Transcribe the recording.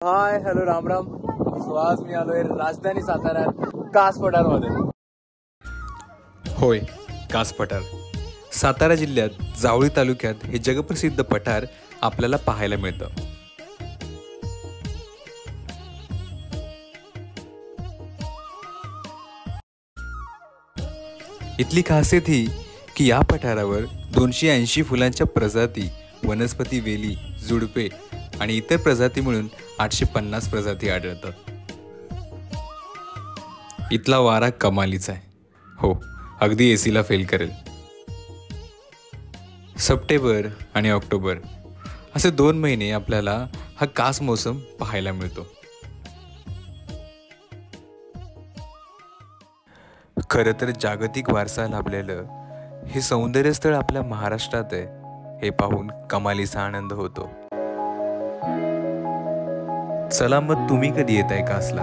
Hi hello Ram Ram. So आज मी आलोय राजधानी साताऱ्यात कास पठारमध्ये. होय, कास पठार सातारा जिल्ह्यात जावळी तालुक्यात हे जगप्रसिद्ध पठार आपल्याला पाहायला मिळतं. इथली खासियत ही की या पठारावर 280 फुलांच्या प्रजाती, वनस्पती, वेली, झुडपे आणि इतर प्रजाती मिळून 850 प्रजाती आढळतात. इथला वारा कमालीचा आहे. हो, अगदी एसीला फेल करेल. सप्टेंबर आणि ऑक्टोबर असे 2 महिने आपल्याला हा कास मोसम पाहायला मिळतो. खरं तर जागतिक वारसा लाभलेलं हे सौंदर्य स्थळ आपल्या महाराष्ट्रात आहे हे पाहून कमालीचा आनंद होतो. चला मग तुम्ही कधी येताय कासला?